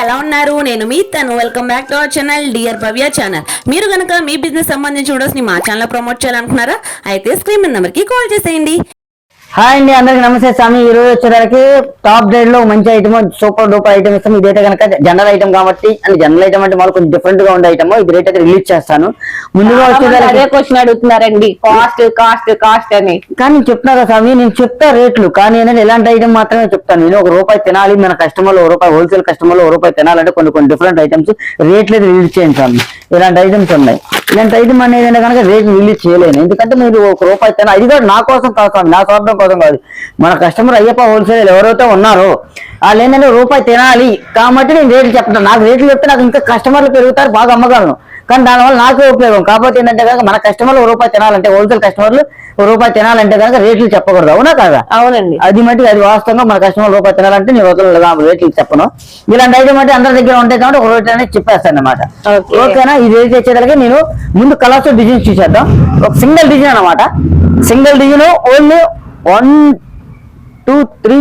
ఎలా ఉన్నారు? నేను మీ తను. Welcome back to our channel dear Bhavya channel. మీరు గనక మీ బిజినెస్ సంబంధించి వీడియోస్ ని మా ఛానల్ ప్రమోట్ చేయాలనుకున్నారా? అయితే స్క్రీన్ మీద నెంబర్ కి కాల్ చేసేయండి. హాయ్ అండి, అందరికి నమస్తే స్వామి. ఈ రోజు వచ్చేసరికి టాప్ గ్రేడ్ లో మంచి ఐటమ్, సూపర్ డూపర్ ఐటమ్ ఇస్తాం. ఇదైతే కనుక జనరల్ ఐటమ్ కాబట్టి, అండ్ జనరల్ ఐటమ్ అంటే వాళ్ళు కొంచెం డిఫరెంట్ గా ఉండే ఐటమ్. ఇది రేట్ అయితే రిలీజ్ చేస్తాను. ముందుగా వచ్చేసరికి అదే క్వశ్చన్ అడుగుతున్నారండి, కాస్ట్ కాస్ట్ కాస్ట్ అని. కానీ నేను చెప్తున్నా కదా స్వామి, నేను చెప్తా రేట్లు, కానీ ఏంటంటే ఇలాంటి ఐటమ్ మాత్రమే చెప్తాను. నేను ₹1 తినాలి, మన కస్టమర్లు ₹1, హోల్సేల్ కస్టమర్లు ₹1 తినాలంటే కొన్ని డిఫరెంట్ ఐటమ్స్ రేట్లు అయితే రిలీజ్ చేయండి స్వామి. ఇలాంటి ఐటమ్స్ ఉన్నాయి. ఇలాంటి ఐటమ్ అనేది కనుక రేట్ రిలీజ్ చేయలేను, ఎందుకంటే మీరు ₹1 తినాలి. అది కూడా నా కోసం కాదు స్వామి, నా స్వార్థం కోసం కాదు. మన కస్టమర్ అయ్యప్ప హోల్సేల్ ఎవరైతే ఉన్నారో వాళ్ళు ఏంటంటే ₹1 తినాలి కాబట్టి నేను రేట్లు చెప్తాను. నాకు రేట్లు చెప్తే నాకు ఇంకా కస్టమర్లు పెరుగుతారు, బాగా అమ్మగలను. కానీ దానివల్ల నాకే ఉపయోగం. కాకపోతే ఏంటంటే కనుక మన కస్టమర్లు ₹1 తినాలంటే, హోల్సేల్ కస్టమర్లు ₹1 తినాలంటే కనుక రేట్లు చెప్పకూడదు. అవునా కాదా? అవునండి, అది మట్టి అది వాస్తవంగా మన కస్టమర్ ₹1 తినాలంటే నేను రేట్లు చెప్పను. ఇలాంటి ఐటమ్ అంటే అందరి దగ్గర ఉంటాయి కాబట్టి ఒక రేట్ అనేది చెప్పేస్తాను అనమాట. ఓకేనా? ఇది రేట్ వచ్చేదానికి నేను ముందు కలర్స్ డిజైన్స్ చూసేద్దాం. ఒక సింగిల్ డిజైన్ అనమాట. Single design only 1 2 3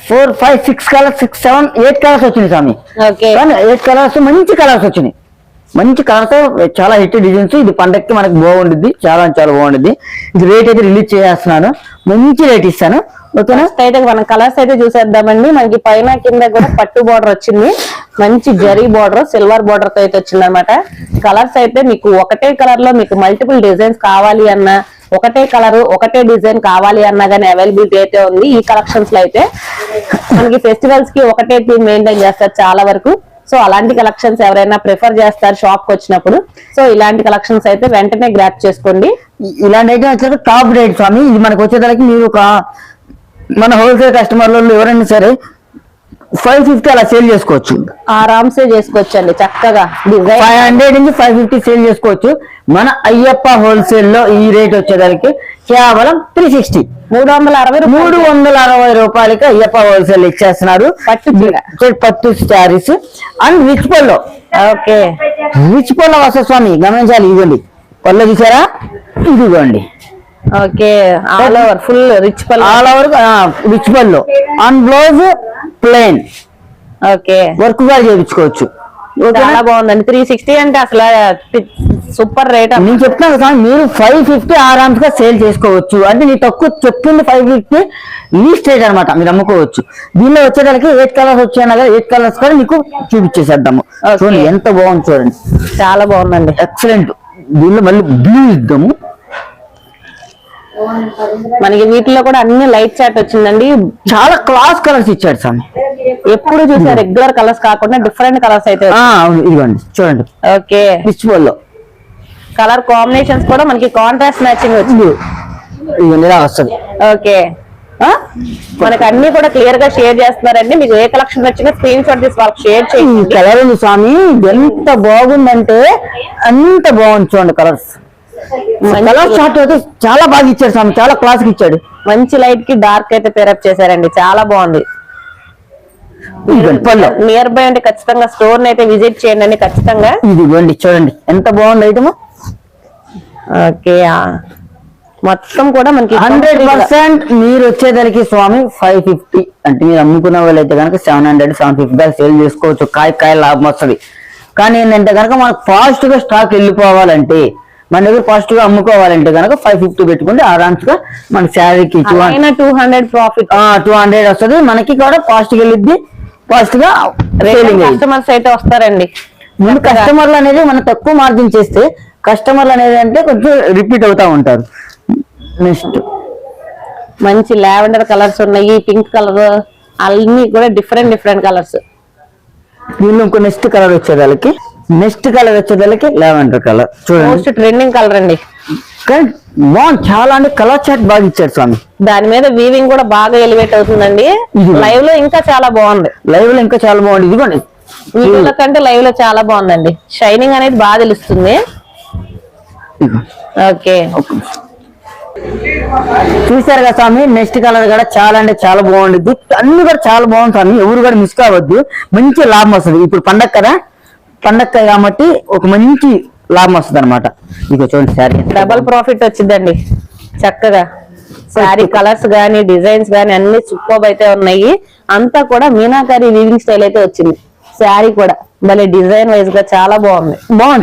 4 5 6 colours, 6 7 8 colours వచ్చినాయి స్వామి. 8 కలర్స్ మంచి కలర్స్ వచ్చినాయి. మంచి కలర్స్, చాలా హిట్ డిజైన్స్. ఇది పండక్కి మనకి బాగుంటుంది, చాలా చాలా బాగుంటుంది. ఇది రేట్ అయితే రిలీజ్ చేస్తున్నాను, మంచి రేట్ ఇస్తాను. ఓకేనా? అయితే మనం కలర్స్ అయితే చూసేద్దామండి. మనకి పైన కింద కూడా పట్టు బార్డర్ వచ్చింది, మంచి జరీ బార్డర్, సిల్వర్ బార్డర్ తో అయితే వచ్చింది అనమాట. కలర్స్ అయితే మీకు ఒకటే కలర్ లో మీకు మల్టిపుల్ డిజైన్స్ కావాలి అన్నా, ఒకటే కలర్ ఒకటే డిజైన్ కావాలి అన్నా కానీ అవైలబిలిటీ అయితే ఉంది. ఈ కలెక్షన్స్ లో అయితే మనకి ఫెస్టివల్స్ కి ఒకటే థీమ్ మెయింటైన్ చేస్తారు చాలా వరకు. సో అలాంటి కలెక్షన్స్ ఎవరైనా ప్రిఫర్ చేస్తారు షాప్ కి వచ్చినప్పుడు, సో ఇలాంటి కలెక్షన్స్ అయితే వెంటనే గ్రాప్ చేసుకోండి. ఇలాంటి అయితే వచ్చేది టాప్ రేట్ స్వామి. ఇది మనకు వచ్చేదానికి మీరు మన హోల్సేల్ కస్టమర్లు ఎవరైనా సరే 550 అలా సేల్ చేసుకోవచ్చు, ఆరామ్సే చేసుకోవచ్చు అండి. చక్కగా డిజైన్ 500 నుంచి 550 సేల్ చేసుకోవచ్చు. మన అయ్యప్ప హోల్సేల్ లో ఈ రేట్ వచ్చేదానికి కేవలం 360 360 రూపాయలకి అయ్యప్ప హోల్సేల్ ఇచ్చేస్తున్నారు. పట్టు sarees and rich pallu. Okay, rich pallu వస్తుంది స్వామి, గమనించాలి. ఇదిగోండి పళ్ళు చూసారా, ఇదిగోండి. Okay, all over full rich pallu, all over rich pallu. And blouse plain. Okay, work కూడా చేయించుకోవచ్చు. చాలా బాగుందండి. 360 అంటే అసలు సూపర్ రేట్. నేను చెప్తున్నాను కదా, మీరు 550 ఆరామ్స్ గా సేల్ చేసుకోవచ్చు. అంటే నీ తక్కువ చెప్తుంది 550 లీస్ట్ రేట్ అనమాట, మీరు అమ్ముకోవచ్చు. దీనిలో వచ్చేదానికి 8 కలర్స్ వచ్చాయి కదా, 8 కలర్స్ కూడా నీకు చూపించేసేద్దాము. చూడండి ఎంత బాగుంది, చూడండి చాలా బాగుందండి, ఎక్సలెంట్. దీనిలో మళ్ళీ బ్లూ ఇద్దాము. మనకి వీటిలో కూడా అన్ని లైట్ చాట్ వచ్చిందండి. చాలా క్లాస్ కలర్స్ ఇచ్చాడు స్వామి. ఎప్పుడు చూసా రెగ్యులర్ కలర్స్ కాకుండా డిఫరెంట్ కలర్స్ అయితే. అవును, ఇదిగోండి చూడండి. ఓకే, రిచ్ పల్లో కలర్ కాంబినేషన్స్ కూడా మనకి కాంట్రాస్ట్ మ్యాచింగ్ వచ్చింది. ఇవన్నీ ఇలా వస్తుంది. ఓకే, మనకి అన్ని కూడా క్లియర్ గా షేర్ చేస్తున్నారండి. మీకు ఏ కలెక్షన్ వచ్చినా స్క్రీన్ షాట్ తీసి వాళ్ళకి షేర్ చేయండి. కలర్ ఉంది స్వామి, ఎంత బాగుందంటే అంత బాగుంది. చూడండి కలర్స్, కలర్ చార్ట్ అయితే చాలా బాగా ఇచ్చాడు స్వామి, చాలా క్లాస్ కి ఇచ్చాడు. మంచి లైట్ కి డార్క్ అయితే పేరప్ చేశారండి, చాలా బాగుంది. నియర్ బై అంటే ఖచ్చితంగా స్టోర్ అయితే విజిట్ చేయండి అండి ఖచ్చితంగా. ఇదిగోండి చూడండి ఎంత బాగుంది ఐటమ్. ఓకే, మొత్తం కూడా మనకి 100% మీరు వచ్చేదానికి స్వామి 550 అంటే మీరు అమ్ముకున్న వాళ్ళు అయితే కనుక 700 750 దాకా సేల్ చేసుకోవచ్చు. కాయ లాభం వస్తుంది. కానీ ఏంటంటే కనుక మనకు ఫాస్ట్ గా స్టాక్ వెళ్ళిపోవాలంటే, మన దగ్గర ఫాస్ట్ గా అమ్ముకోవాలంటే కనుక 550 పెట్టుకుంటే ఆరామ్స్ గా మన శారీకి 200 ప్రాఫిట్ 200 వస్తుంది. మనకి కూడా ఫాస్ట్ గా వెళ్ళిద్ది, ఫాస్ట్ గా కస్టమర్స్ అయితే వస్తారండి. ముందు కస్టమర్లు అనేది మనం తక్కువ మార్జిన్ చేస్తే కస్టమర్లు అనేది అంటే కొంచెం రిపీట్ అవుతా ఉంటారు. నెక్స్ట్ మంచి లావెండర్ కలర్స్ ఉన్నాయి, పింక్ కలర్, అన్ని కూడా డిఫరెంట్ కలర్స్. దీనిలో ఇంకో నెక్స్ట్ కలర్ వచ్చేదానికి లావెండర్ కలర్. చూడండి ట్రెండింగ్ కలర్ అండి, బాగుంది చాలా. అంటే కలర్ చార్ట్ బాగా ఇచ్చారు స్వామి. దాని మీద వీవింగ్ కూడా బాగా ఎలివేట్ అవుతుందండి. లైవ్ లో ఇంకా చాలా బాగుంది. ఇదిగోండి వీడియోల కంటే లైవ్ లో చాలా బాగుందండి. షైనింగ్ అనేది బాగా తెలుస్తుంది. ఓకే, చూసారు కదా స్వామి, నెక్స్ట్ కలర్ కూడా చాలా అంటే చాలా బాగుంటుంది. అన్ని కూడా చాలా బాగుంది స్వామి, ఎవరు కూడా మిస్ కావద్దు. మంచి లాభం వస్తుంది. ఇప్పుడు పండగ కాబట్టి ఒక మంచి లాభం వస్తుంది అనమాట. ఇక చూడండి సారీ డబల్ ప్రాఫిట్ వచ్చిందండి చక్కగా. శారీ కలర్స్ గానీ డిజైన్స్ గానీ అన్ని సూపర్ అయితే ఉన్నాయి. అంతా కూడా మీనాకారి వీవింగ్ స్టైల్ అయితే వచ్చింది. శారీ కూడా భలే డిజైన్ వైజ్ గా చాలా బాగుంది.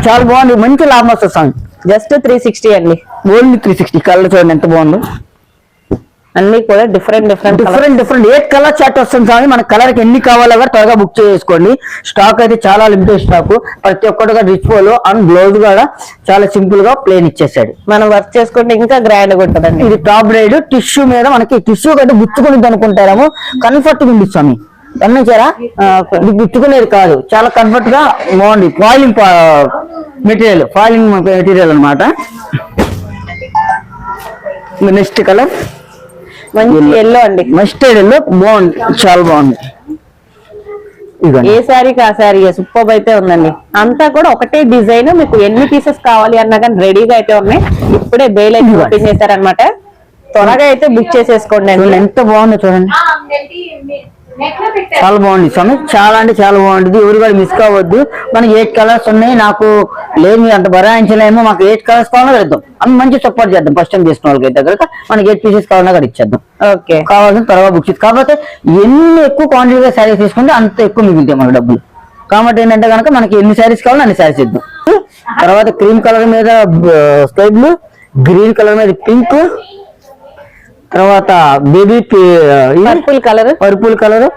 చాలా బాగుంది. మంచి లాభం వస్తుంది స్వామి. జస్ట్ 360 అండి. ఓన్లీ 360. కలర్ చూడండి ఎంత బాగుందో. అన్ని కూడా డిఫరెంట్ ఏ కలర్ చార్ట్ వస్తుంది స్వామి. మన కలర్ కి ఎన్ని కావాలో కూడా త్వరగా బుక్ చేసుకోండి. స్టాక్ అయితే చాలా లిమిటెడ్ స్టాక్. ప్రతి ఒక్కటిగా రిచ్ పోలో అండ్ బ్లౌజ్ కూడా చాలా సింపుల్ గా ప్లేన్ ఇచ్చేసాడు. మనం వర్క్ చేసుకుంటే ఇంకా గ్రాండ్ గా ఉంటుందండి. ఇది టాప్ రైడ్ టిష్యూ మీద మనకి టిష్యూ కంటే గుచ్చుకునేది అనుకుంటారేమో. కంఫర్ట్ ఉంది స్వామి. గమనించారా? ఇది గుచ్చుకునేది కాదు, చాలా కంఫర్ట్ గా బాగుంది. ఫాయిలింగ్ మెటీరియల్ అన్నమాట. నెక్స్ట్ కలర్ మంచి ఎల్లో అండి. మస్టర్డ్ ఎల్లో బాగుంది, చాలా బాగుంది. ఏ శారీకి ఆ శారీ సూపర్ అయితే ఉందండి. అంతా కూడా ఒకటే డిజైన్. మీకు ఎన్ని పీసెస్ కావాలి అన్నా కానీ రెడీగా అయితే ఉన్నాయి. ఇప్పుడే బేల్ అయితే ఓపెన్ చేశారనమాట. త్వరగా అయితే బుక్ చేసేసుకోండి అండి. ఎంత బాగుందో చూడండి, చాలా బాగుంది స్వామి. చాలా అంటే చాలా బాగుంటుంది. ఎవరు కూడా మిస్ కావద్దు. మనకి 8 కలర్స్ ఉన్నాయి. నాకు లేదు మీరు అంత భరాయించలేమో, మాకు 8 కలర్స్ కావాలన్నా పెడతాం. అవి మంచి సపోర్ట్ చేద్దాం. ఫస్ట్ టైం చేసిన వాళ్ళకి అయితే కనుక మనకి 8 పీసెస్ కావాలన్నా కూడా ఇచ్చేద్దాం. ఓకే, కావాల్సిన తర్వాత బుక్ చేసి. కాకపోతే ఎన్ని ఎక్కువ క్వాంటిటీగా శారీస్ తీసుకుంటే అంత ఎక్కువ మిగులుతాయి మనకు డబ్బులు. కాబట్టి ఏంటంటే కనుక మనకి ఎన్ని శారీస్ కావాలో అన్ని శారీస్ ఇద్దాం. తర్వాత క్రీమ్ కలర్ మీద స్కై బ్లూ, గ్రీన్ కలర్ మీద పింక్, తర్వాత బేబీ పర్పుల్ కలర్,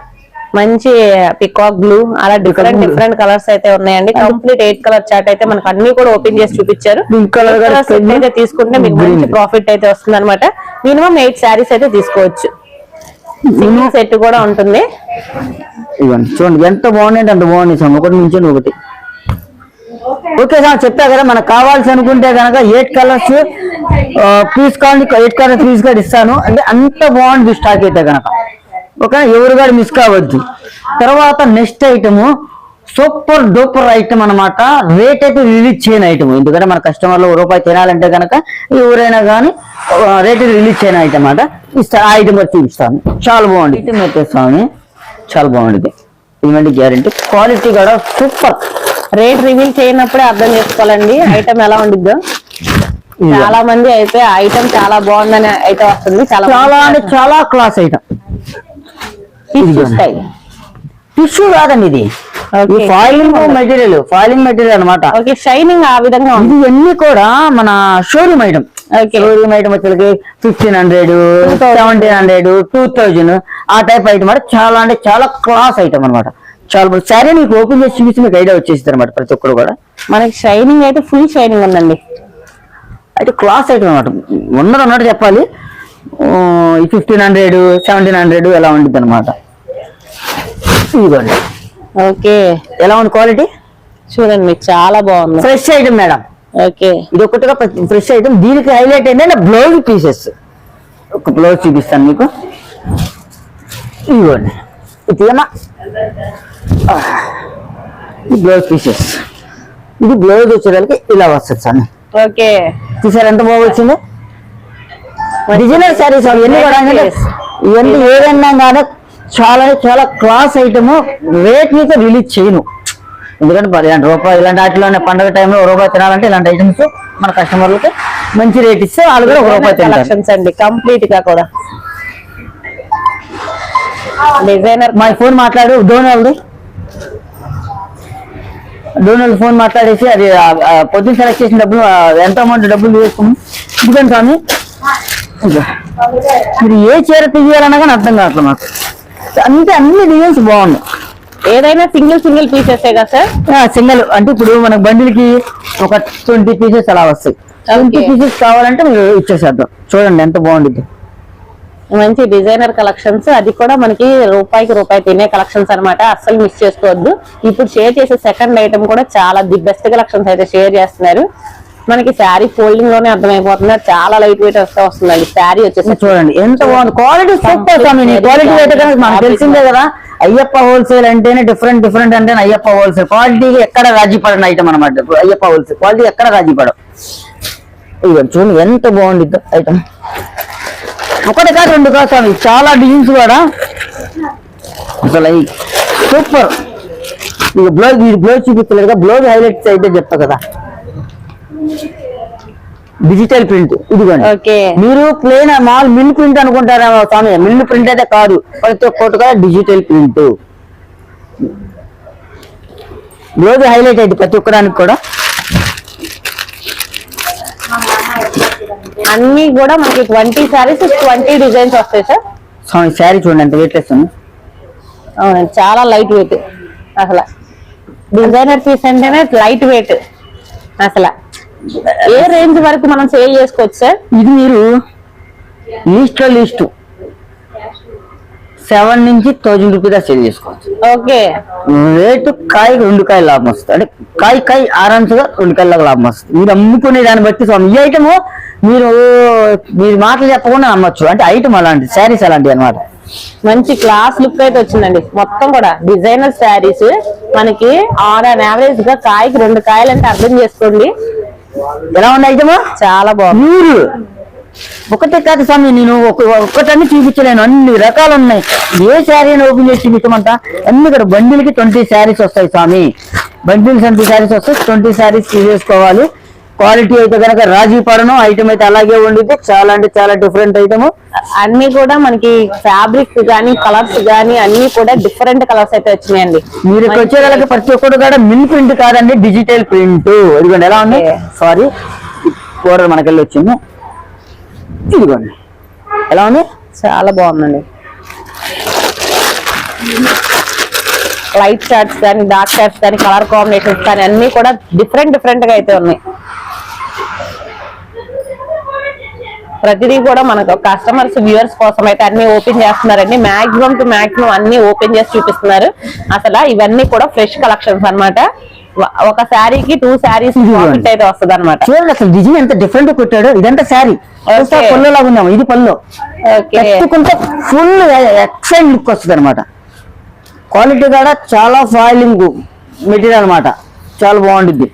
మంచి పికాక్ బ్లూ, అలా డిఫరెంట్ కలర్స్ అయితే ఉన్నాయండి. కంప్లీట్ 8 కలర్ చార్ట్ అయితే మనకు అన్ని కూడా ఓపెన్ చేసి చూపించారు. పింక్ కలర్ అయితే తీసుకుంటే మీకు మంచి ప్రాఫిట్ అయితే వస్తుంది అనమాట. మినిమం 8 శారీస్ అయితే తీసుకోవచ్చు. సింగిల్ సెట్ కూడా ఉంటుంది. ఇవ్వండి చూడండి ఎంత బాగుంది, అంత బాగుంది సార్. ఒకటి నుంచి ఒకటి. ఓకే సార్, చెప్పా కదా మనకు కావాల్సి అనుకుంటే కనుక 8 కలర్స్ పీస్ కావాలి, 8 కలర్స్ పీస్ కూడా ఇస్తాను. అంటే అంత బాగుంది స్టాక్ అయితే కనుక. ఓకే, ఎవరు కూడా మిస్ కావద్దు. తర్వాత next item super duper item అనమాట. రేట్ అయితే రిలీజ్ చేయని ఐటమ్. ఎందుకంటే మన కస్టమర్లు ₹1 తినాలంటే కనుక ఎవరైనా కానీ రేట్ రిలీజ్ చేయని ఐటమ్ అనమాట. ఆ ఐటమ్ కూడా చూపిస్తాను. చాలా బాగుంది ఐటమ్ అయితే స్వామి, చాలా బాగుంది. ఇటువంటి గ్యారంటీ, క్వాలిటీ కూడా సూపర్. రేట్ రివీల్ చేయనప్పుడే అర్థం చేసుకోవాలండి ఐటమ్ ఎలా ఉండిద్దో. చాలా మంది అయితే ఐటమ్ చాలా బాగుందని అయితే వస్తుంది. చాలా అంటే చాలా క్లాస్ ఐటమ్. టిష్యూ కాదండి, ఇది ఫాయిలింగ్ మెటీరియల్ అనమాట. షైనింగ్ ఆ విధంగా ఇది అన్ని కూడా మన షోరూమ్ ఐటమ్. షోరూమ్ ఐటమ్ వచ్చేసరికి 1500, 1700, 2000 ఆ టైప్ ఐటమ్ అంటే చాలా అంటే చాలా క్లాస్ ఐటమ్ అనమాట. చాలా శారీ మీకు ఓపెన్ చేసి చూసి మీకు ఐడియా వచ్చేసింది అనమాట. ప్రతి ఒక్కరు కూడా మనకి షైనింగ్ అయితే ఫుల్ షైనింగ్ ఉందండి. అయితే క్లాస్ ఐటమ్ అనమాట. ఉన్నది అన్నట్టు చెప్పాలి. 1500, 1700 ఎలా ఉంటుంది అనమాట. ఇదిగోండి. ఓకే, ఎలా ఉంది క్వాలిటీ చూడండి, చాలా బాగుంది. Fresh item madam. ఓకే, ఇది ఒకటిగా ఫ్రెష్ ఐటమ్. దీనికి హైలైట్ ఏంటంటే బ్లౌజ్ పీసెస్. ఒక బ్లౌజ్ చూపిస్తాను మీకు. ఇదిగోండి, ఇదేమా బ్లౌజ్ పీసెస్. ఇది బ్లౌజ్ వచ్చేదానికి ఇలా వస్తుంది సార్. ఓకే, చూసారు ఎంత బాగా వచ్చింది. డిజైనర్ శారీస్ ఇవన్నీ కూడా ఇవన్నీ ఏదన్నా కానీ చాలా చాలా క్లాస్ ఐటమ్. రేట్ మీద రిలీజ్ చేయను. ఎందుకంటే ₹10 ఇలాంటి వాటిలో పండుగ టైంలో ₹1 తినాలంటే ఇలాంటి ఐటమ్స్ మన కస్టమర్లకి మంచి రేట్ ఇస్తే వాళ్ళు కూడా ₹1 కలెక్షన్స్ అండి. కంప్లీట్ గా కూడా డిజైనర్. మా ఫోన్ మాట్లాడు డోనల్ది ఫోన్ మాట్లాడేసి అది పొద్దున్న సెలెక్ట్ చేసిన డబ్బులు ఎంత అమౌంట్ డబ్బులు తీసుకున్నాం. ఎందుకంటే స్వామి మీరు ఏ చీర తీయాలన్నా కానీ అర్థం కావట్లేదు మాకు. అంటే అన్ని డిజైన్స్ బాగున్నాయి. ఏదైనా సింగిల్ పీసెస్ కదా సార్? సింగిల్ అంటే ఇప్పుడు మనకు బండిల్కి ఒక 20 పీసెస్ అలా వస్తాయి. 20 పీసెస్ కావాలంటే మీరు ఇచ్చేసేద్దాం. చూడండి ఎంత బాగుంటుంది. మంచి డిజైనర్ కలెక్షన్స్. అది కూడా మనకి ₹1 తినే కలెక్షన్స్ అనమాట. అస్సలు మిస్ చేసుకోవద్దు. ఇప్పుడు షేర్ చేసే సెకండ్ ఐటమ్ కూడా చాలా ది బెస్ట్ కలెక్షన్స్ అయితే షేర్ చేస్తున్నారు. మనకి శారీ ఫోల్డింగ్ లోనే అర్థమైపోతుంది. చాలా లైట్ వెయిట్ వస్తుందండి. శారీ వచ్చేసి చూడండి ఎంత బాగుంది. Quality super. క్వాలిటీ అయితే కనుక మనకు తెలిసిందే కదా. అయ్యప్ప హోల్సేల్ అంటేనే డిఫరెంట్ అంటే అయ్యప్ప హోల్సేల్ క్వాలిటీ ఎక్కడ రాజీ పడని ఐటమ్ అనమాట. అయ్యప్ప హోల్సేల్ క్వాలిటీ ఎక్కడ రాజీ పడవు. ఇవ్వండి చూడండి ఎంత బాగుంది ఐటమ్. ఒకటి కాదు, 2 కాదు స్వామి, చాలా డిజైన్స్ కూడా అసలు సూపర్. ఇక బ్లౌజ్ చూపించలేదు కదా. బ్లౌజ్ హైలైట్స్ అయితే చెప్తా కదా. డిజిటల్ ప్రింట్ ఇదిగోండి. ఓకే మీరు ప్లేన్ మామూలు మిల్ ప్రింట్ అనుకుంటారా స్వామి, మిల్ ప్రింట్ అయితే కాదు, ప్రతి ఒక్కటి కూడా డిజిటల్ ప్రింట్. బ్లౌజ్ హైలైట్ అయింది ప్రతి ఒక్కడానికి కూడా. అన్ని కూడా మనకి 20 సారీస్ 20 డిజైన్స్ వస్తాయి సార్. స్వామి శారీ చూడండి ఎంత వెయిట్ లెస్ ఉంది. అవునండి, చాలా లైట్ వెయిట్. అసలు డిజైనర్ పీస్ అంటేనే లైట్ వెయిట్. అసలు ఏ రేంజ్ వరకు మనం సేల్ చేసుకోవచ్చు సార్? ఇది మీరు లీస్ట్ 7 నుంచి 1000 రూపీస్ సేల్ చేసుకోవచ్చు. ఓకే రేటు కాయకి 2 కాయలు లాభం వస్తుంది, అంటే కాయ ఆరాంశగా 2 కాయల లాభం వస్తుంది. మీరు అమ్ముకునే దాన్ని బట్టి స్వామి ఈ ఐటమ్ మీరు మాటలు చెప్పకుండా అమ్మచ్చు, అంటే ఐటమ్ అలాంటి శారీస్ అలాంటివి అనమాట. మంచి క్లాస్ లుక్ అయితే వచ్చిందండి. మొత్తం కూడా డిజైనర్ శారీస్ మనకి ఆన్ యావరేజ్ గా కాయకి 2 కాయలు అంటే అర్థం చేసుకోండి ఎలా ఉంది ఐటమ్. చాలా బాగుంది. మీరు ఒకటే కాదు స్వామి, నేను ఒక్కటన్నీ చూపించలేను, అన్ని రకాలు ఉన్నాయి. ఏ శారీ అని ఓపెన్ చేసి చూపించమంటా. అన్ని ఇక్కడ బండిల్కి 20 శారీస్ వస్తాయి స్వామి. బండిల్స్ 20 శారీస్ వస్తాయి, 20 శారీస్ తీసేసుకోవాలి. క్వాలిటీ అయితే కనుక రాజీ పడను, ఐటమ్ అయితే అలాగే ఉండిద్ది. చాలా అంటే చాలా డిఫరెంట్ ఐటమ్. అన్ని కూడా మనకి ఫ్యాబ్రిక్ గానీ కలర్స్ గానీ అన్ని కూడా డిఫరెంట్ కలర్స్ అయితే వచ్చినాయండి. మీరు ఇక్కడ వచ్చేదానికి ప్రతి ఒక్కటి కూడా మిల్ ప్రింట్ కాదండి, డిజిటల్ ప్రింట్. ఇదిగోండి ఎలా ఉంది, సారీ బోర్డర్ మనకెళ్ళి వచ్చింది. ఇదిగోండి ఎలా ఉంది, చాలా బాగుందండి. లైట్ షార్ట్స్ కానీ డార్క్ షార్ట్స్ కానీ కలర్ కాంబినేషన్స్ కానీ అన్ని కూడా డిఫరెంట్ గా అయితే ఉన్నాయి. ప్రతిదీ కూడా మనకు కస్టమర్స్ వ్యూవర్స్ కోసం అయితే అన్ని ఓపెన్ చేస్తున్నారండి. మాక్సిమం టు మాక్సిమం అన్ని ఓపెన్ చేసి చూపిస్తున్నారు. అసలు ఇవన్నీ కూడా ఫ్రెష్ కలెక్షన్స్ అన్నమాట. ఒక శారీకి 2 శారీస్ అయితే వస్తుంది అనమాట. చూడండి అసలు డిజైన్ ఎంత డిఫరెంట్ కొట్టాడు. ఇదంతా శారీ పళ్ళు లాగా ఉన్నాము, ఇది పళ్ళు కట్టుకుంటే ఫుల్ ఎక్సలెంట్ లుక్ వస్తుంది అనమాట. క్వాలిటీ కూడా చాలా ఫాయిలింగ్ మెటీరియల్ అనమాట, చాలా బాగుంటుంది.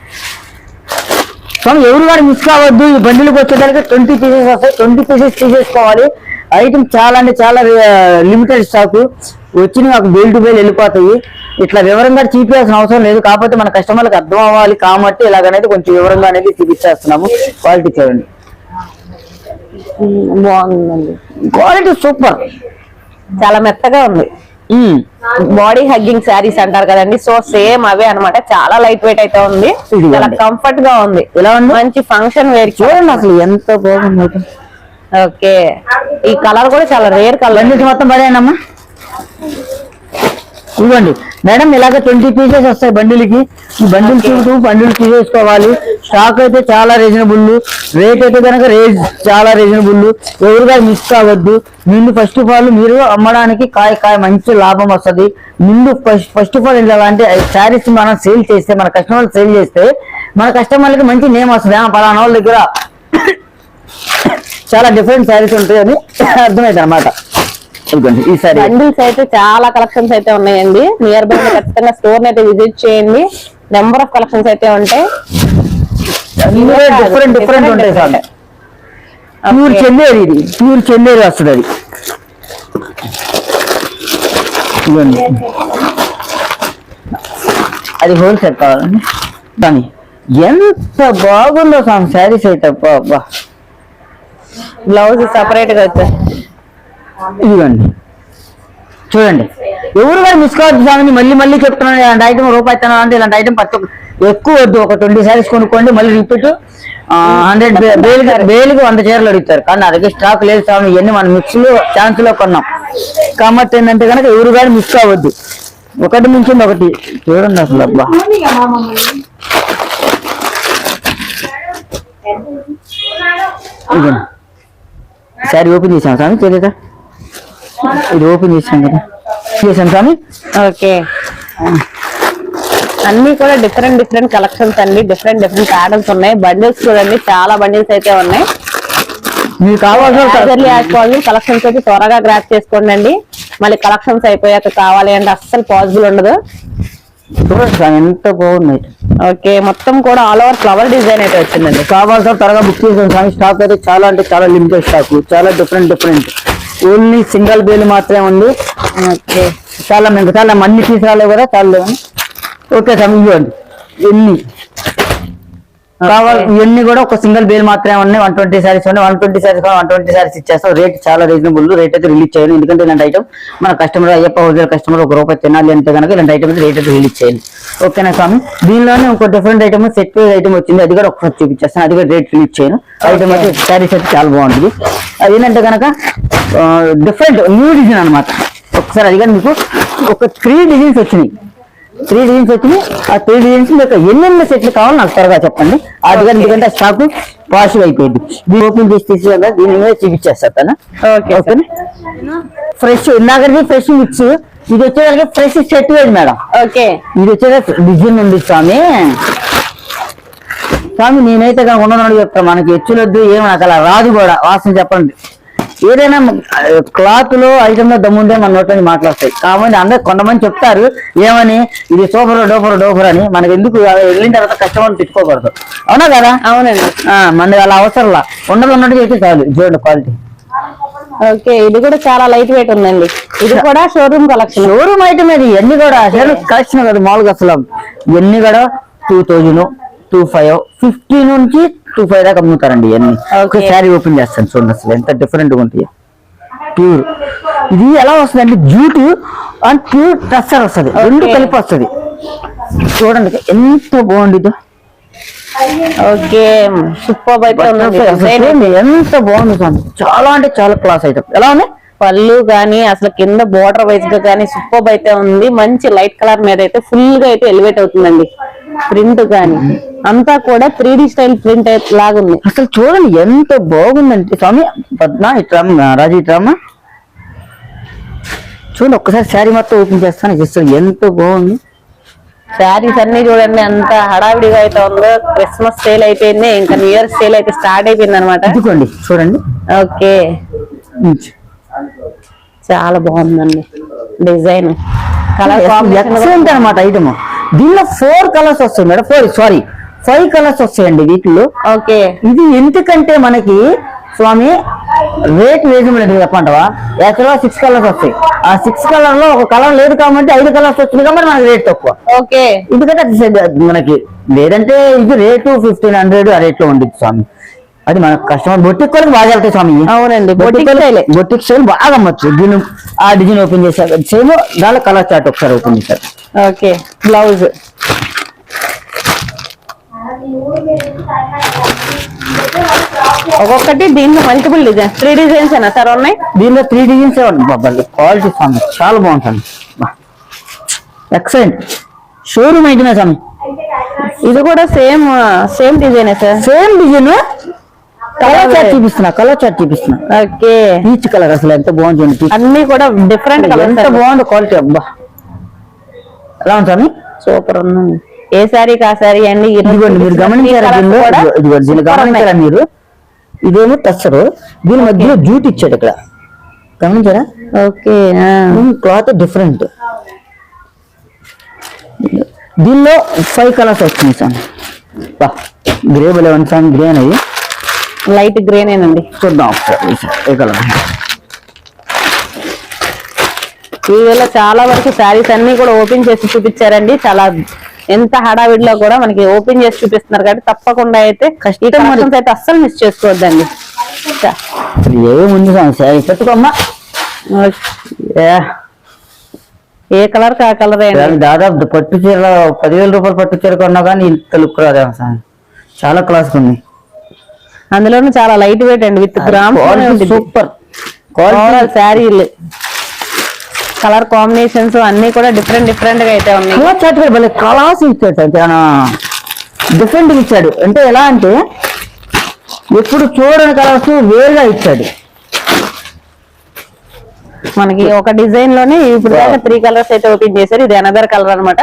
సో ఎవరు కూడా మిస్ కావద్దు. ఈ బండిలకు వచ్చేదానికి 20 పీసెస్ వస్తాయి, 20 పీసెస్ తీసేసుకోవాలి. ఐటమ్ చాలా అంటే చాలా లిమిటెడ్ స్టాక్ వచ్చి మాకు బేల్ టు బేల్ వెళ్ళిపోతాయి. ఇట్లా వివరంగా చూపించాల్సిన అవసరం లేదు, కాకపోతే మన కస్టమర్లకు అర్థం అవ్వాలి కాబట్టి ఇలాగనేది కొంచెం వివరంగా అనేది చూపించేస్తున్నాము. క్వాలిటీ చూడండి, బాగుందండి. క్వాలిటీ సూపర్, చాలా మెత్తగా ఉంది. బాడీ హగ్గింగ్ శారీస్ అంటారు కదండి, సో సేమ్ అవే అన్నమాట. చాలా లైట్ వెయిట్ అయితే ఉంది, చాలా కంఫర్ట్ గా ఉంది. ఎలా ఉంది, మంచి ఫంక్షన్ వేర్. చూడండి అసలు ఎంత బాగుంది. ఓకే ఈ కలర్ కూడా చాలా రేర్ కలర్. అన్నిటి మొత్తం పడేనమ్మా. ఇవ్వండి మేడం, ఇలాగ 20 పీసెస్ వస్తాయి బండిల్కి. ఈ బండిల్ చూస్తూ బండిల్ తీసేసుకోవాలి. స్టాక్ అయితే చాలా రీజనబుల్, రేట్ అయితే కనుక రేట్ చాలా రీజనబుల్. ఎవరుగా మిస్ కావద్దు. ముందు ఫస్ట్ ఆఫ్ ఆల్ మీరు అమ్మడానికి కాయ మంచి లాభం వస్తుంది. ముందు ఫస్ట్ ఆఫ్ ఆల్ ఏంటంటే శారీస్ మనం సేల్ చేస్తే, మన కస్టమర్లు సేల్ చేస్తే మన కస్టమర్లకి మంచి నేమ్ వస్తుంది. పలానా వాళ్ళ దగ్గర చాలా డిఫరెంట్ శారీస్ ఉంటాయని అర్థమైంది అనమాట. ఈ సారీ బండిల్స్ అయితే చాలా కలెక్షన్స్ అయితే ఉన్నాయండి. నియర్ బై ఖచ్చితంగా స్టోర్ అయితే విజిట్ చేయండి. నెంబర్ ఆఫ్ కలెక్షన్స్ అయితే ఉంటాయి, డిఫరెంట్ ఉంటాయి సార్. ప్యూర్ చెందేరి, ఇది ప్యూర్ చెందేరి వస్తుంది. అది హోల్సేల్ కావాలండి. కానీ ఎంత బాగుందో సార్ శారీస్ అయితే. బ్లౌజ్ సపరేట్ గా వచ్చాయి. ఇదిగోండి చూడండి, ఎవరు కూడా మిస్ కావద్దు స్వామిని. మళ్ళీ చెప్తున్నాను, ఇలాంటి ఐటమ్ రూపాయి తినాలి అంటే ఇలాంటి ఐటమ్ ఎక్కువ వద్దు. ఒక 20 శారీస్ కొనుక్కోండి, మళ్ళీ రిపీట్ 100 బేలుకి 100 చీరలు అడుగుతారు. కానీ నా దగ్గర స్టాక్ లేదు స్వామి. ఇవన్నీ మనం మిక్స్ లో ఛాన్స్ లో కొన్నాం కాబట్టి ఏంటంటే కనుక ఎవరు కానీ మిస్ కావద్దు. ఒకటి మించింది ఒకటి. చూడండి అసలు అబ్బా, ఇదండి శారీ ఓపెన్ చేసాం స్వామి. తెలియదా, ఇది ఓపెన్ చేసాం కదా, చేసాం స్వామి. ఓకే అన్ని కూడా డిఫరెంట్ కలెక్షన్స్ అండి. డిఫరెంట్ ప్యాటర్న్స్ ఉన్నాయి. బండిల్స్ చూడండి, చాలా బండిల్స్ అయితే ఉన్నాయి. మీకు కావాల్సిన కలెక్షన్స్ అయితే త్వరగా గ్రాప్ చేసుకోండి అండి. మళ్ళీ కలెక్షన్స్ అయిపోయాక కావాలి అంటే అస్సలు పాసిబుల్ ఉండదు. చూడండి స్వామి ఎంత బాగున్నాయి. ఓకే మొత్తం కూడా ఆల్ ఓవర్ ఫ్లవర్ డిజైన్ అయితే వచ్చిందండి. కావాల్సిన త్వరగా బుక్ చేసాం స్వామి. స్టాక్ అయితే చాలా అంటే చాలా లిమిటెడ్ స్టాక్, చాలా డిఫరెంట్. ఓన్లీ సింగిల్ బేల్ మాత్రమే ఉంది. ఓకే చాలా మీకు చాలా అన్ని తీసుకురాలేవు కదా, చాలా. ఓకే స్వామి ఇవ్వండి. ఎన్ని కావాలి ఇవన్నీ కూడా ఒక సింగిల్ బేల్ మాత్రమే ఉన్నాయి. 120 సారీస్ ఉన్నాయి. 120 సారీస్ 120 సారీస్ ఇచ్చేస్తాం. రేట్ చాలా రీజనబుల్ రేట్ అయితే రిలీజ్ చేయాలి. ఎందుకంటే ఇలాంటి ఐటమ్ మన కస్టమర్ అయ్యప్ప హోల్సేల్ కస్టమర్ ₹1 తినాలి అంటే కనుక ఇలాంటి ఐటమ్ రేట్ అయితే రిలీజ్ చేయాలి. ఓకేనా స్వామి. దీనిలోనే ఇంకో different item set wise item వచ్చింది. అది కూడా ఒకసారి చూపించేస్తాను. అది కూడా రేట్ రిలీజ్ చేయను. ఐటమ్ అయితే సారీస్ అయితే చాలా బాగుంటుంది. అదేంటంటే కనుక డిఫరెంట్ న్యూ డిజైన్ అనమాట. ఒకసారి అది కానీ మీకు ఒక 3 డిజైన్స్ వచ్చినాయి. 3 డిజైన్స్ వచ్చినాయి. ఆ 3 డిజైన్స్ మీకు ఎన్నెన్ని సెట్లు కావాలో నాకు త్వరగా చెప్పండి. అది కానీ ఎందుకంటే స్టాక్ పాష్ అయిపోయింది. దీన్ని ఓపెన్ చేసి తీసుకుందా దీని మీద చూపించేస్తాను. ఓకేనా. ఫ్రెష్ ఇందాకది ఫ్రెష్ మిక్స్, ఇది వచ్చేసరికి ఫ్రెష్ సెట్ వేది మేడం. ఓకే, ఇది వచ్చేసరికి డిజైన్ ఉంది స్వామి. స్వామి నేనైతే ఉండదు చెప్తాను. మనకి హెచ్చులొద్దు ఏమో నాకు అలా రాదు కూడా వాసన చెప్పండి. ఏదైనా క్లాత్ లో ఐటమ్ లో దమ్ముందే మన నోట్ నుంచి మాట్లాడతాయి. కాబట్టి అందరు కొంతమంది చెప్తారు ఏమని ఇది సూపర్ డోపర్ అని. మనకి ఎందుకు వెళ్ళిన తర్వాత కస్టమర్ తిట్టుకోకూడదు. అవునా కదా? అవునండి. మనకి అలా అవసరంలా ఉన్నట్టు చెప్తే చాలు. చూడండి క్వాలిటీ. ఓకే, ఇది కూడా చాలా లైట్ వెయిట్ ఉందండి. ఇది కూడా షోరూమ్ కలెక్షన్. షోరూమ్ ఐటమ్ ఇది. ఇవన్నీ కూడా కలెక్షన్ కదా మామూలుగా. అసలు ఇవన్నీ కూడా 2000, 2500, 50 నుంచి 25 దాకా అమ్ముతారండి. ఇవన్నీ ఒక శారీ ఓపెన్ చేస్తాను చూడండి. అసలు ఎంత డిఫరెంట్ గా ఉంటాయి. ప్యూర్ ఇది ఎలా వస్తుంది అంటే జూట్ అండ్ ప్యూర్ టస్సర్ వస్తుంది. రెండు కలిపి వస్తుంది. చూడండి ఎంత బాగుంది. ఓకే, సూపర్ అయితే ఉంది. ఎంత బాగుంది స్వామి. చాలా అంటే చాలా క్లాస్ ఐటమ్. ఎలా ఉంది పళ్ళు గానీ అసలు కింద బోర్డర్ వైజ్ గా గానీ సూపర్ అయితే ఉంది. మంచి లైట్ కలర్ మీద అయితే ఫుల్ గా అయితే ఎలివేట్ అవుతుందండి. ప్రింట్ గానీ అంతా కూడా 3D స్టైల్ ప్రింట్ లాగా ఉంది. అసలు చూడండి ఎంత బాగుందంటే స్వామి. పద్మ ఇట్లా రాజీ ఇట్రామా చూడండి. ఒక్కసారి శారీ మొత్తం ఓపెన్ చేస్తాను. అసలు ఎంత బాగుంది. శారీస్ అన్ని చూడండి ఎంత హడావిడిగా అయితే ఉందో. క్రిస్మస్ సేల్ అయిపోయింది, ఇంకా న్యూ ఇయర్ సేల్ అయితే స్టార్ట్ అయిపోయింది అనమాట. ఇదిగోండి చూడండి. ఓకే, చాలా బాగుందండి డిజైన్. కలర్ ఎక్సలెంట్ అనమాట ఐటమ్. దీనిలో 4 కలర్స్ వస్తాయి మేడం. 5 కలర్స్ వస్తాయండి వీటిలో. ఓకే, ఇది ఎందుకంటే మనకి స్వామి రేట్ రీజనబుల్ అంటే చెప్పంటావా. యాక్చువల్గా 6 కలర్స్ వస్తాయి. ఆ 6 కలర్ లో ఒక కలర్ లేదు కాబట్టి 5 కలర్స్ వచ్చింది కాబట్టి మనకి రేట్ తక్కువ. ఓకే, ఎందుకంటే మనకి లేదంటే ఇది రేటు 1500 ఆ రేట్ లో ఉండేది స్వామి. అది మన కస్టమర్ బొట్టిక్ కూడా బాగా వెళ్తాయి స్వామి. అవునండి, బొట్టిక్ స్టైల్ బాగా అమ్మచ్చు. దీని ఆ డిజైన్ ఓపెన్ చేశారు. సేమ్ దాని కలర్ చార్ట్ ఒకసారి ఓపెన్ చేశారు. ఓకే, బ్లౌజ్ ఒక్కొక్కటి దీంట్లో మల్టిపుల్ డిజైన్ 3 డిజైన్స్ అయినా సార్ ఉన్నాయి. దీనిలో 3 డిజైన్స్ బాబాయ్. క్వాలిటీ స్వామి చాలా బాగుంటుంది. ఎక్సలెంట్ షోరూమ్ ఐటమే స్వామి. ఇది కూడా same design sir. Same design. Colour chart చూపిస్తున్నా. ఓకే, పీచ్ కలర్ అసలు ఎంత బాగుంది. అన్ని కూడా డిఫరెంట్ కలర్. ఎంత బాగుంది క్వాలిటీ. అబ్బా ఎలా ఉంది స్వామి. సూపర్ ఉంది. ఏ శారీకి ఆ శారీ అండి. ఇదిగోండి మీరు గమనించారా. దీన్ని గమనించారా మీరు. ఇదేమో టస్సరు. దీని మధ్యలో జూట్ ఇచ్చాడు ఇక్కడ. గమనించారా. Okay, cloth different. దీనిలో 5 కలర్స్ వస్తుంది సార్. గ్రే బలే ఉంది సార్. గ్రే అనేది లైట్ గ్రేనేనండి. చూద్దాం ఒకసారి ఏ కలర్. ఈ వేళ చాలా వరకు శారీస్ అన్ని కూడా ఓపెన్ చేసి చూపించారండి. చాలా ఎంత హడావిడిలో కూడా మనకి ఓపెన్ చేసి చూపిస్తున్నారు కాబట్టి తప్పకుండా అయితే కస్టమర్స్ అయితే అస్సలు మిస్ చేసుకోవద్దండి. ఏముంది శారీ పెట్టుకోమ్మా. ఏ కలర్ ఆ కలర్. దాదాపు పట్టు చీర 10,000 రూపాయలు పట్టు చీర కొన్నా కానీ ఇంత లుక్ రాదేమో సార్. చాలా క్లాస్ ఉంది. అందులోనూ చాలా లైట్ వెయిట్ అండి. విత్ గ్రామ్ సూపర్ శారీలు. కలర్ కాంబినేషన్స్ అన్ని కూడా డిఫరెంట్ గా అయితే ఉన్నాయి. కలర్స్ ఇచ్చాడు. డిఫరెంట్ ఇచ్చాడు. అంటే ఎలా అంటే ఎప్పుడు చూడని కలర్స్ వేరుగా ఇచ్చాడు మనకి. ఒక డిజైన్ లోనే ఇప్పుడు దాకా 3 కలర్స్ అయితే ఓపెన్ చేశారు. ఇది అనదర్ కలర్ అనమాట.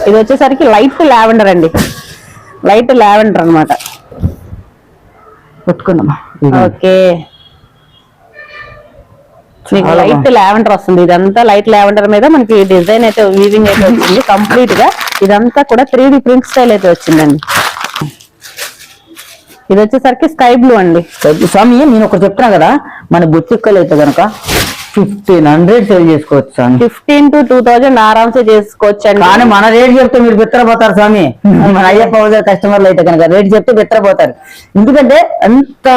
ఇది వచ్చేసరికి లైట్ లావెండర్ అండి. లైట్ లావెండర్ అనమాట. పెట్టుకున్నామా. ఓకే, మీకు లైట్ లావెండర్ వస్తుంది. ఇదంతా లైట్ లావెండర్ మీద మనకి డిజైన్ అయితే వీవింగ్ అయితే వచ్చింది కంప్లీట్ గా. ఇదంతా కూడా 3D ప్రింట్ స్టైల్ అయితే వచ్చిందండి. ఇది వచ్చేసరికి స్కై బ్లూ అండి. స్వామి నేను ఒకటి చెప్తున్నా కదా, మన బొత్తిక్కలు అయితే కనుక 1500 సేల్ చేసుకోవచ్చు స్వామి. 15 to 2000 ఆరామ్సే చేసుకోవచ్చు అండి. కానీ మన రేట్ చెప్తే మీరు బెత్తరపోతారు స్వామి. మన అయ్యప్ప హౌజర్ కస్టమర్లు అయితే కనుక రేట్ చెప్తే బెత్తరపోతారు. ఎందుకంటే అంత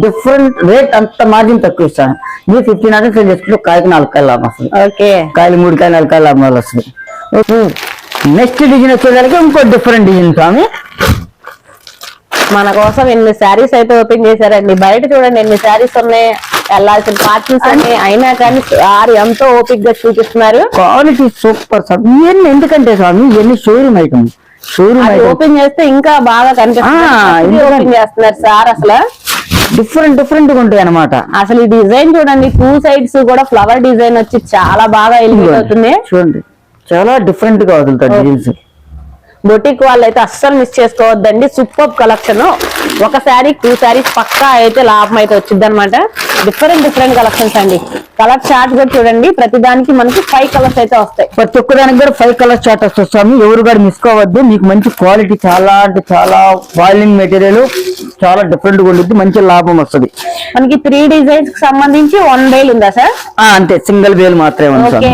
డిఫరెంట్ రేట్, అంత మార్జిన్ తక్కువ ఇస్తాను. మీరు 1500 సేల్ చేసుకుంటే కాయకి 4 కాయలు లాభం వస్తుంది. ఓకే, కాయలు 3 కాయలు 4 కాయలు లాభం వస్తుంది. నెక్స్ట్ డిజైన్ వచ్చేసరికి ఇంకో డిఫరెంట్ డిజైన్ స్వామి. మన కోసం ఎన్ని శారీస్ అయితే ఓపెన్ చేశారండి. బయట చూడండి ఎన్ని శారీస్ ఉన్నాయి, వెళ్ళాల్సిన పార్టీస్ అన్ని అయినా కానీ సారీ ఎంతో ఓపిక్ గా చూపిస్తున్నారు. క్వాలిటీ సూపర్ స్వామి. ఇవన్నీ ఎందుకంటే స్వామి ఇవన్నీ షోరూమ్ ఐటమ్. షోరూమ్ ఓపెన్ చేస్తే ఇంకా బాగా కనిపిస్తుంది. ఓపెన్ చేస్తున్నారు సార్, అసలు డిఫరెంట్ గా ఉంటాయి అనమాట. అసలు ఈ డిజైన్ చూడండి, 2 sides కూడా ఫ్లవర్ డిజైన్ వచ్చి చాలా బాగా ఎలివేట్ అవుతుంది. చూడండి చాలా డిఫరెంట్ గా వదులుతారు డిజైన్స్. బొటిక్ వాళ్ళు అయితే అస్సలు మిస్ చేసుకోవద్దండి. Super collection. ఒక శారీ 2 sarees పక్కా అయితే లాభం అయితే వచ్చింది అనమాట. డిఫరెంట్ కలెక్షన్స్ అండి. కలర్ చార్ట్ కూడా చూడండి, ప్రతి దానికి మనకి 5 కలర్స్ అయితే వస్తాయి. ప్రతి ఒక్క దానికి కూడా 5 కలర్ చార్ట్ వస్తాయి. ఎవరు కూడా మిస్ కావద్దు. మీకు మంచి క్వాలిటీ, చాలా అంటే చాలా వాల్యూమ్ మెటీరియల్, చాలా డిఫరెంట్ గా ఉంటుంది. మంచి లాభం వస్తుంది. మనకి 3 designs కి సంబంధించి 1 బేల్ ఉందా సార్? అంతే, సింగిల్ బేల్ మాత్రమే ఉంది. Okay,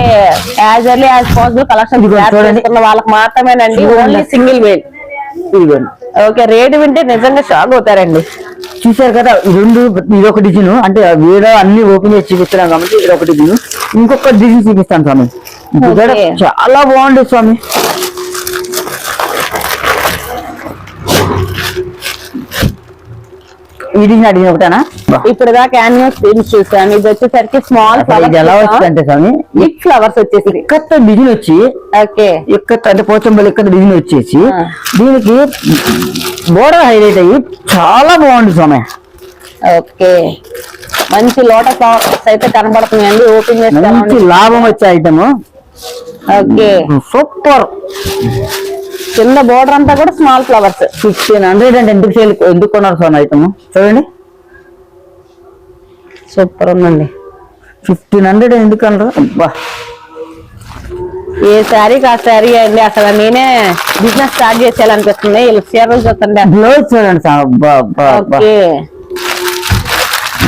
as early as possible collection చూడండి వాళ్ళకి మాత్రమేనండి. Only single bale. Okay, rate వింటే నిజంగా షాక్ అవుతారండి. చూసారు కదా, ఇదొక డిజైన్. అంటే వీడియో అన్ని ఓపెన్ చేసి చూపిస్తున్నాం కాబట్టి ఇది ఒక డిజైన్. ఇంకొక డిజైన్ చూపిస్తాను స్వామి. చాలా బాగుంది స్వామి. ఈ డిజైన్ అడిగిన ఒకటేనా? ఇప్పుడు దాకా క్యాన్వాస్ థీమ్స్ చూసాను. ఇది వచ్చేసరికి స్మాల్ ఇది ఎలా వచ్చిందంటే స్వామి, బిగ్ ఫ్లవర్స్ వచ్చేసి ఇక్కడ డిజైన్ వచ్చి, ఓకే ఇక్కడ అంటే పోచంపల్లి ఇక్కడ డిజైన్ వచ్చేసి దీనికి బోర్డర్ హైలైట్ అయ్యి చాలా బాగుంది స్వామి. ఓకే, మంచి లోటస్ ఫ్లవర్స్ అయితే కనబడుతున్నాయండి. ఓపెన్ చేస్తే మంచి లాభం వచ్చే ఐటమ్. Okay, super. కింద బోర్డర్ అంతా కూడా స్మాల్ ఫ్లవర్స్. 1500 అంటే ఎందుకు కొన్నారు స్వామి ఐటమ్? చూడండి సూపర్ ఉందండి. 1500 ఎందుకు అన్నారు? అబ్బా, ఏ శారీకి ఆ శారీ అండి. అసలు నేనే బిజినెస్ స్టార్ట్ చేసేయాలనిపిస్తుంది. చీరలు చూస్తుంటే బ్లౌజ్ చూడండి స్వామి. అబ్బా అబ్బా అబ్బా. ఓకే,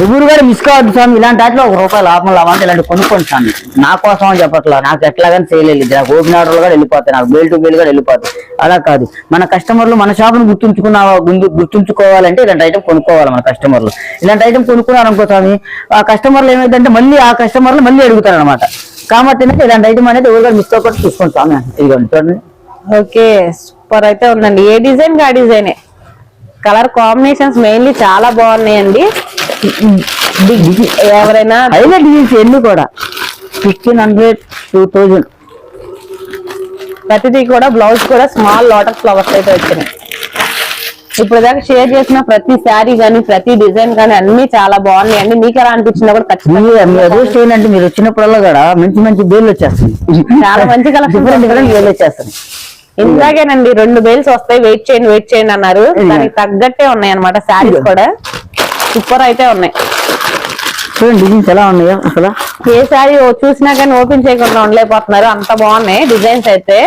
ఎవరు కూడా మిస్ కావద్దు స్వామి. ఇలాంటి వాటిలో ₹1 లాభం అంటే ఇలాంటి కొనుక్కోండి స్వామి. నా కోసం అని చెప్పట్లా, నాకు ఎట్లాగని చేయలేదు. నాకు ఓపెన్ ఆర్డర్లు కూడా వెళ్ళిపోతాయి, నాకు బేల్ టు బేల్ కూడా వెళ్ళిపోతాయి. అలా కాదు, మన కస్టమర్లు మన షాప్ను గుర్తుంచుకోవాలంటే ఇలాంటి ఐటమ్ కొనుక్కోవాలి. మన కస్టమర్లు ఇలాంటి ఐటమ్ కొనుక్కున్నారు అనుకో స్వామి, ఆ కస్టమర్లు ఏమైందంటే మళ్ళీ ఆ కస్టమర్లు మళ్ళీ అడుగుతారు అనమాట. కాబట్టి ఇలాంటి ఐటమ్ అనేది ఎవరు కూడా మిస్ కాకుండా చూసుకోండి స్వామి. ఇదిగోండి చూడండి. ఓకే, సూపర్ అయితే ఉందండి. ఏ డిజైన్ కా డిజైనే. కలర్ కాంబినేషన్స్ మెయిన్లీ చాలా బాగున్నాయండి. ఎవరైనా హైలైట్ డిజైన్స్ ఎన్ని కూడా 1500, 2000 ప్రతిదీ కూడా. బ్లౌజ్ కూడా స్మాల్ లోటస్ ఫ్లవర్స్ అయితే వచ్చినాయి. ఇప్పుడు దాకా షేర్ చేసిన ప్రతి శారీ గానీ ప్రతి డిజైన్ గానీ అన్ని చాలా బాగున్నాయండి. మీకు ఎలా అనిపించిందో కూడా ఖచ్చితంగా అంటే మీరు వచ్చినప్పుడల్లా కూడా మంచి మంచి బేర్లు వచ్చేస్తాయి. చాలా మంచి కలెక్షన్ బేర్లు వచ్చేస్తాయి. ఇందాకేనండి 2 బేల్స్ వస్తాయి, వెయిట్ చేయండి అన్నారు. దానికి తగ్గట్టే ఉన్నాయి అనమాట శారీస్ కూడా. సూపర్ అయితే ఉన్నాయి. చూడండి డిజైన్స్ ఎలా ఉన్నాయో. అసలు ఏ శారీ చూసినా కానీ ఓపెన్ చేయకుండా ఉండలేకపోతున్నారు, అంత బాగున్నాయి డిజైన్స్ అయితే.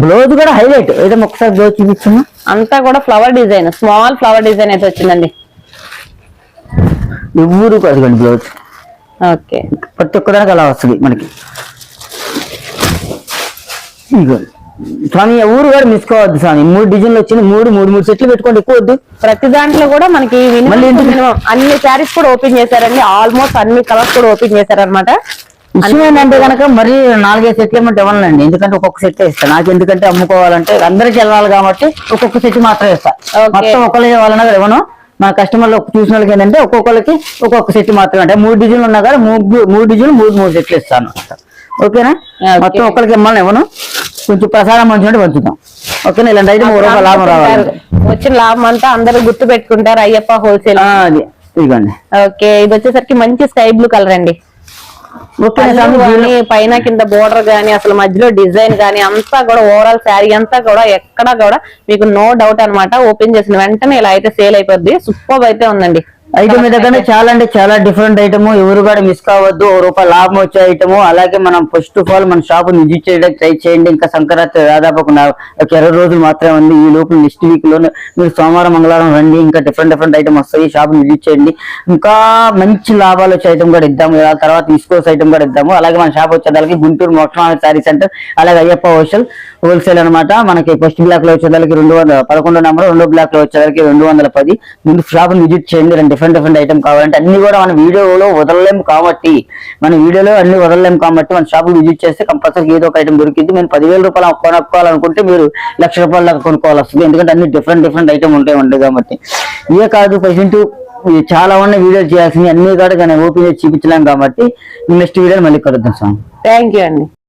బ్లౌజ్ కూడా హైలైట్. ఏదైనా ఒకసారి బ్లౌజ్ చూపిస్తున్నా. అంతా కూడా flower design, small flower design అయితే వచ్చిందండి. ఎవరు అదిగోండి బ్లౌజ్. ఓకే, ప్రతి ఒక్కదానికి అలా వస్తుంది మనకి. స్వామి ఎవరు కూడా మిస్ కావద్దు స్వామి. 3 డిజైన్లు వచ్చినాయి. 3 సెట్లు పెట్టుకోండి, ఎక్కువ వద్దు. ప్రతి దాంట్లో కూడా మనకి అన్ని శారీస్ కూడా ఓపెన్ చేశారండి. ఆల్మోస్ట్ అన్ని కలర్స్ కూడా ఓపెన్ చేశారనమాట. విషయం ఏంటంటే కనుక మరి 4-5 సెట్లు ఏమంటే ఇవ్వాలండి. ఎందుకంటే ఒక్కొక్క సెట్ ఇస్తాను. నాకు ఎందుకంటే అమ్ముకోవాలంటే అందరికి వెళ్ళాలి కాబట్టి ఒక్కొక్క సెట్ మాత్రమే ఇస్తా. మొత్తం ఒకళ్ళు ఇవ్వాలన్నా కూడా ఇవ్వను. మా కస్టమర్లు చూసిన వాళ్ళకి ఏంటంటే ఒక్కొక్కరికి ఒక్కొక్క సెట్ మాత్రమే. అంటే 3 డిజైన్లు ఉన్నా కదా 3 డిజైన్లు 3 సెట్లు ఇస్తాను. ఓకేనా? మొత్తం ఒక్కరికి ఇవ్వాలని ఇవ్వను. కొంచెం ప్రసాదం మంచిగా పంచుతాం. ఓకేనా? ఇలాంటి అయితే ₹3 లాభం రావాలి. వచ్చిన లాభం అంతా అందరూ గుర్తు పెట్టుకుంటారు. అయ్యప్ప హోల్సేల్. అది ఇదిగోండి. ఓకే, ఇది వచ్చేసరికి మంచి స్కై బ్లూ కలర్ అండి. పైన కింద బోర్డర్ గానీ అసలు మధ్యలో డిజైన్ గానీ అంతా కూడా ఓవరాల్ శారీ అంతా కూడా ఎక్కడ కూడా మీకు నో డౌట్ అనమాట. ఓపెన్ చేసిన వెంటనే ఇలా అయితే సేల్ అయిపోద్ది. సూపర్ అయితే ఉందండి. ఐటమ్ దగ్గర చాలా అంటే చాలా డిఫరెంట్ ఐటమ్, ఎవరు కూడా మిస్ కావద్దు. ₹1 లాభం వచ్చే ఐటమ్. అలాగే మనం ఫస్ట్ ఆఫ్ ఆల్ మన షాప్ విజిట్ చేయడానికి ట్రై చేయండి. ఇంకా సంక్రాంతి దాదాపు ఒక 20 రోజులు మాత్రమే ఉంది. ఈ లోపల నెక్స్ట్ వీక్ లో మీరు సోమవారం మంగళవారం రండి. ఇంకా డిఫరెంట్ ఐటమ్ వస్తాయి. షాప్ విజిట్ చేయండి. ఇంకా మంచి లాభాలు వచ్చే ఐటమ్ కూడా ఇద్దాము. తర్వాత ఈస్కోస్ ఐటమ్ కూడా ఇద్దాము. అలాగే మన షాప్ వచ్చేదానికి గుంటూరు మోక్షమాన శారీ సెంటర్, అలాగే అయ్యప్ప హోల్సేల్ అనమాట. మనకి ఫస్ట్ బ్లాక్ లో వచ్చేదానికి 211 నెంబర్, రెండో బ్లాక్ లో వచ్చేదానికి 210. ముందు షాప్ విజిట్ చేయండి. డిఫరెంట్ ఐటమ్ కావాలంటే అన్ని కూడా మన వీడియోలో వదలలేము కాబట్టి మన షాప్ విజిట్ చేస్తే కంపల్సరీ ఏదో ఒక ఐటమ్ దొరికింది. మేము ₹10,000 కొనుక్కోవాలనుకుంటే మీరు ₹1,00,000 దాకా కొనుక్కోవాల్సి వస్తుంది. ఎందుకంటే అన్ని డిఫరెంట్ ఐటమ్ ఉంటాయి కాబట్టి. ఇవే కాదు, ప్రెసెంట్ చాలా ఉన్న వీడియోలు చేయాల్సింది అన్ని కూడా ఓపెన్ చేసి చూపించలేం కాబట్టి నెక్స్ట్ వీడియో మళ్ళీ కలుద్దాం సార్. థ్యాంక్ యూ అండి.